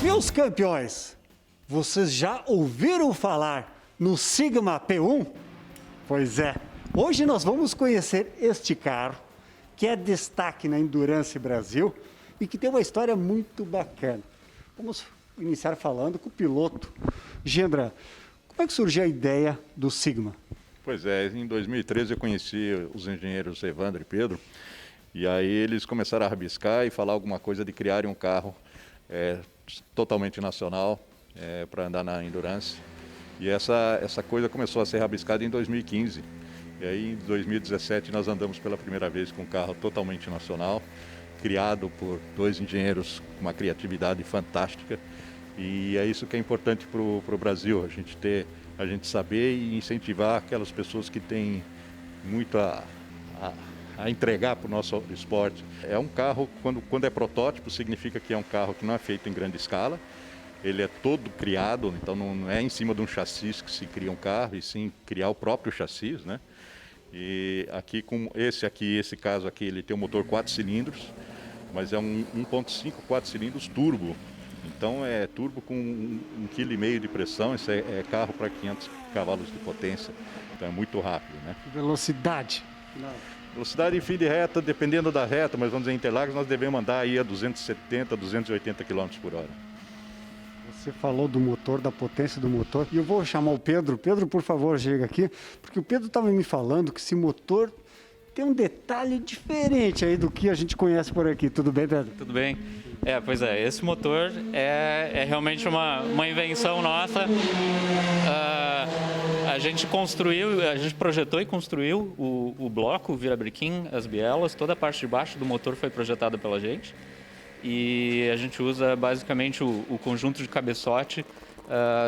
Meus campeões, vocês já ouviram falar no Sigma P1? Pois é, hoje nós vamos conhecer este carro, que é destaque na Endurance Brasil e que tem uma história muito bacana. Vamos iniciar falando com o piloto. Gendra, como é que surgiu a ideia do Sigma? Pois é, em 2013 eu conheci os engenheiros Evandro e Pedro, e aí eles começaram a rabiscar e falar alguma coisa de criarem um carro totalmente nacional para andar na Endurance. E essa coisa começou a ser rabiscada em 2015. E aí em 2017 nós andamos pela primeira vez com um carro totalmente nacional, criado por dois engenheiros com uma criatividade fantástica. E é isso que é importante para o Brasil, a gente saber e incentivar aquelas pessoas que têm muito a entregar para o nosso esporte. É um carro, quando é protótipo, significa que é um carro que não é feito em grande escala. Ele é todo criado, então não é em cima de um chassi que se cria um carro, e sim criar o próprio chassi, né? E aqui, com esse caso aqui, ele tem um motor 4 cilindros, mas é um 1.5 4 cilindros turbo. Então é turbo com 1,5 kg de pressão, isso é carro para 500 cavalos de potência, então é muito rápido, né? Velocidade? Não. Velocidade em fim de reta, dependendo da reta, mas vamos dizer, em Interlagos nós devemos andar aí a 270, 280 km por hora. Você falou do motor, da potência do motor, e eu vou chamar o Pedro. Pedro, por favor, chega aqui, porque o Pedro estava me falando que esse motor tem um detalhe diferente aí do que a gente conhece por aqui. Tudo bem, Pedro? Tudo bem. Pois é, esse motor é realmente uma invenção nossa. A gente projetou e construiu o bloco, o virabrequim, as bielas, toda a parte de baixo do motor foi projetada pela gente. E a gente usa basicamente o conjunto de cabeçote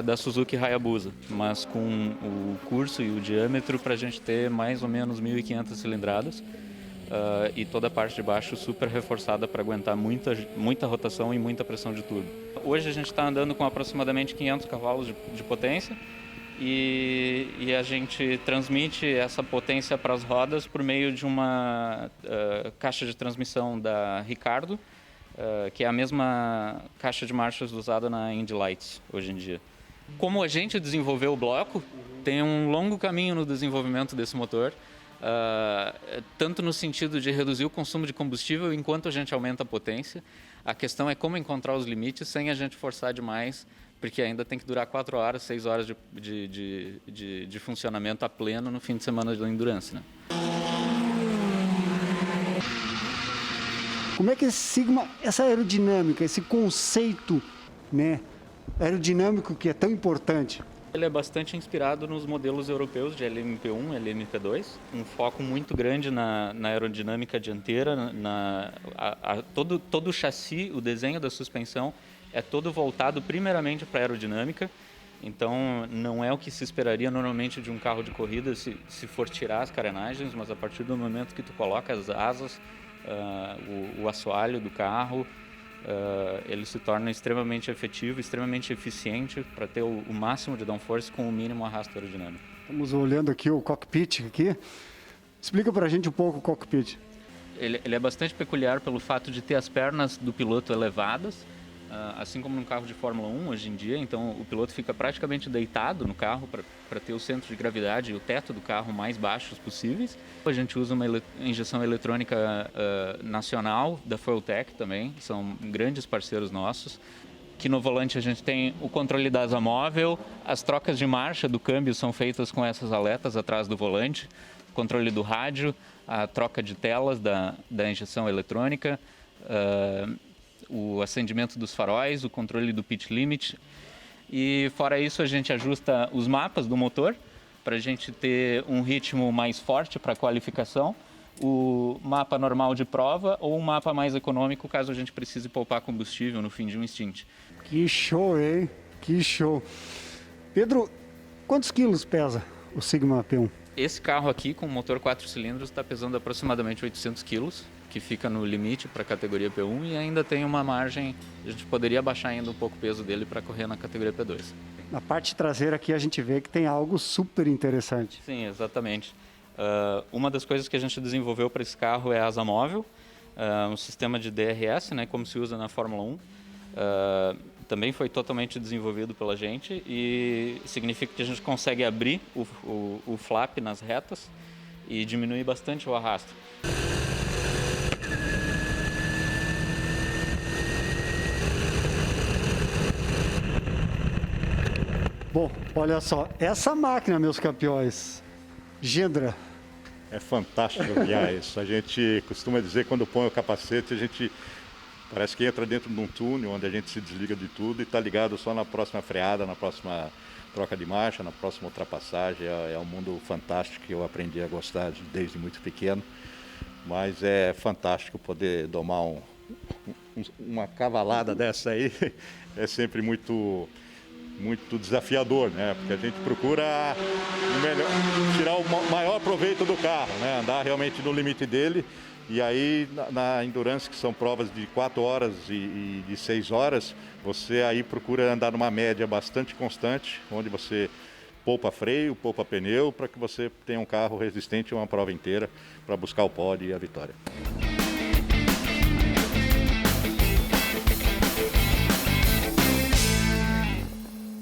da Suzuki Hayabusa, mas com o curso e o diâmetro para a gente ter mais ou menos 1.500 cilindradas. E toda a parte de baixo super reforçada para aguentar muita rotação e muita pressão de turbo. Hoje a gente está andando com aproximadamente 500 cavalos de potência e a gente transmite essa potência para as rodas por meio de uma caixa de transmissão da Ricardo, que é a mesma caixa de marchas usada na Indy Lights hoje em dia. Como a gente desenvolveu o bloco, tem um longo caminho no desenvolvimento desse motor, tanto no sentido de reduzir o consumo de combustível enquanto a gente aumenta a potência. A questão é como encontrar os limites sem a gente forçar demais, porque ainda tem que durar 4 horas, 6 horas de funcionamento a pleno no fim de semana da Endurance, né? Como é que esse Sigma, essa aerodinâmica, esse conceito, né, aerodinâmico que é tão importante? Ele é bastante inspirado nos modelos europeus de LMP1, LMP2, um foco muito grande na aerodinâmica dianteira, todo o chassi, o desenho da suspensão é todo voltado primeiramente para a aerodinâmica, então não é o que se esperaria normalmente de um carro de corrida se for tirar as carenagens, mas a partir do momento que tu coloca as asas, o assoalho do carro, ele se torna extremamente efetivo, extremamente eficiente para ter o máximo de downforce com o mínimo arrasto aerodinâmico. Estamos olhando aqui o cockpit aqui. Explica para a gente um pouco o cockpit. Ele é bastante peculiar pelo fato de ter as pernas do piloto elevadas, assim como num carro de Fórmula 1 hoje em dia, então o piloto fica praticamente deitado no carro para ter o centro de gravidade e o teto do carro mais baixos possíveis. A gente usa uma injeção eletrônica nacional da Fueltech também, são grandes parceiros nossos. Aqui no volante a gente tem o controle da asa móvel, as trocas de marcha do câmbio são feitas com essas aletas atrás do volante, o controle do rádio, a troca de telas da injeção eletrônica, o acendimento dos faróis, o controle do pitch limit. E fora isso a gente ajusta os mapas do motor para a gente ter um ritmo mais forte para a qualificação, o mapa normal de prova ou um mapa mais econômico caso a gente precise poupar combustível no fim de um stint. Que show, hein? Que show. Pedro, quantos quilos pesa o Sigma P1? Esse carro aqui com motor 4 cilindros está pesando aproximadamente 800 quilos, que fica no limite para a categoria P1 e ainda tem uma margem, a gente poderia baixar ainda um pouco o peso dele para correr na categoria P2. Na parte traseira aqui a gente vê que tem algo super interessante. Sim, exatamente. Uma das coisas que a gente desenvolveu para esse carro é a asa móvel, um sistema de DRS, né, como se usa na Fórmula 1. Também foi totalmente desenvolvido pela gente e significa que a gente consegue abrir o flap nas retas e diminuir bastante o arrasto. Bom, olha só, essa máquina, meus campeões, Gendra, É fantástico guiar isso. A gente costuma dizer, quando põe o capacete, a gente parece que entra dentro de um túnel onde a gente se desliga de tudo e está ligado só na próxima freada, na próxima troca de marcha, na próxima ultrapassagem. É um mundo fantástico que eu aprendi a gostar desde muito pequeno. Mas é fantástico poder domar uma cavalada dessa aí. É sempre muito desafiador, né? Porque a gente procura tirar o maior proveito do carro, né? Andar realmente no limite dele. E aí, na Endurance, que são provas de 4 horas e de 6 horas, você aí procura andar numa média bastante constante, onde você poupa freio, poupa pneu, para que você tenha um carro resistente uma prova inteira para buscar o pódio e a vitória.